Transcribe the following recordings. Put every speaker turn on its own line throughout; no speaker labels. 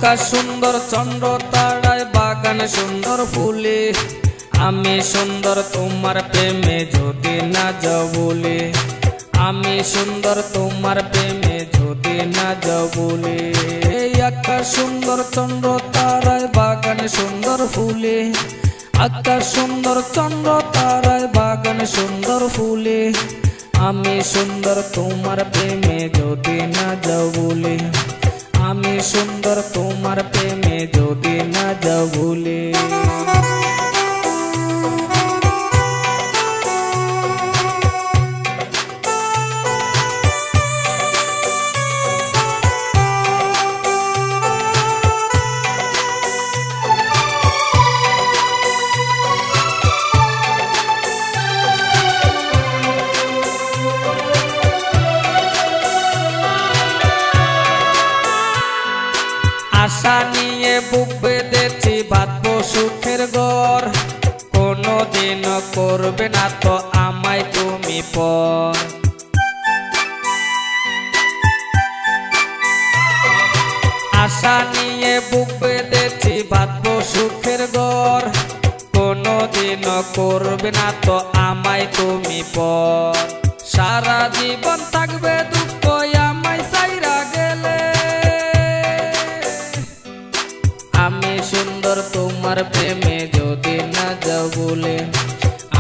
আকাশ সুন্দর চন্দ্র তারায় বাগান সুন্দর ফুলে, আমি সুন্দর তোমার প্রেমে যদি না যাও বলে, আমি সুন্দর তোমার প্রেমে যদি না যাও বলে। এই আকাশ সুন্দর চন্দ্র তারায় বাগান সুন্দর ফুলে, আকাশ সুন্দর চন্দ্র তারায় বাগান সুন্দর ফুলে, আমি সুন্দর তোমার প্রেমে যদি না যাও বলে, আমি সুন্দর তোমার প্রেমে যদি না যাও বলে। আশা নিয়ে বুক বেঁধেছি বাঁধবো সুখের ঘর, কোনোদিন করবে না তো আমায় তুমি পর। আশা নিয়ে বুক বেঁধেছি বাঁধবো সুখের ঘর, কোনোদিন করবে না তো আমায় তুমি পর। সারা জীবন থাকবে দুঃখ আমায় ছাইরা গেলে, আমি সুন্দর তোমার প্রেমে যদি না যাও বলে,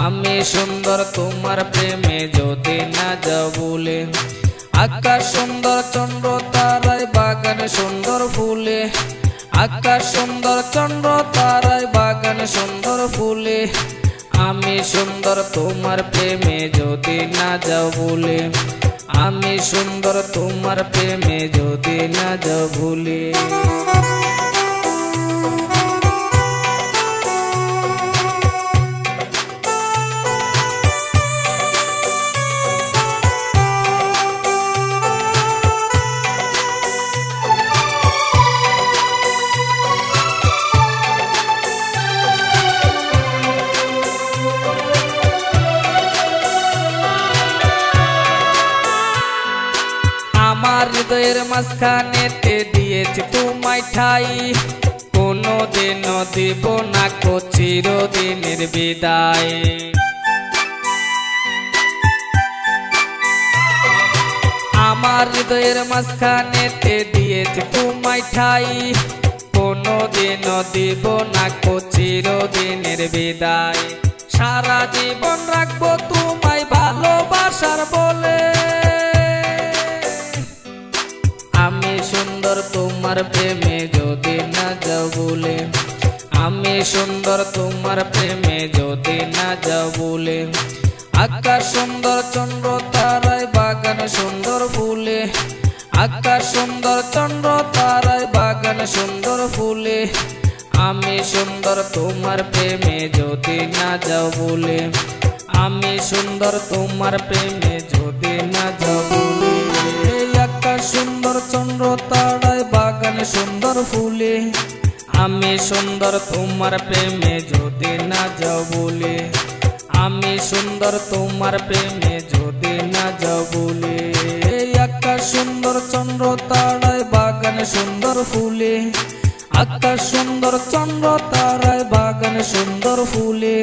আমি সুন্দর তোমার প্রেমে যদি না যাও বলে। আকাশ সুন্দর চন্দ্র তারায় বাগান সুন্দর ফুলে, আকাশ সুন্দর চন্দ্র তারায় বাগান সুন্দর ফুলে, আমি সুন্দর তোমার প্রেমে যদি না যাও বলে, আমি সুন্দর তোমার প্রেমে যদি না যাও ভুলে। আমার হৃদয়ের মাঝখানেতে দিয়েছি তোমায় ঠাই, কোনোদিন দিব না কো চিরদিনের বিদায়। আমার হৃদয়ের মাঝখানেতে দিয়েছি তোমায় ঠাই, কোনোদিন দিব না কো চিরদিনের বিদায়। সারা জীবন রাখবো তোমায় ভালোবাসার বলে, আমি সুন্দর তোমার প্রেমে যদি না যাও বলে, আমি সুন্দর তোমার প্রেমে যদি না যাও বলে। আকাশ সুন্দর চন্দ্র তারায় বাগান সুন্দর ফুলে, আকাশ সুন্দর চন্দ্র তারায় বাগান সুন্দর ফুলে, আমি সুন্দর তোমার প্রেমে যদি না যাও বলে, আমি সুন্দর তোমার প্রেমে যদি না যাও বলে। আকাশ সুন্দর চন্দ্র তারায় বাগান সুন্দর ফুলে, আমি সুন্দর তোমার প্রেমে যদি না যাও বলে, আমি সুন্দর তোমার প্রেমে যদি না যাও বলে। আকাশ সুন্দর চন্দ্র তারায় বাগান সুন্দর ফুলে, আকাশ সুন্দর চন্দ্র তারায় বাগান সুন্দর ফুলে,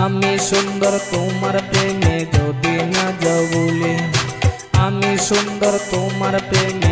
আমি সুন্দর তোমার প্রেমে যদি না যাও বলে, আমি সুন্দর তোমার প্রেমে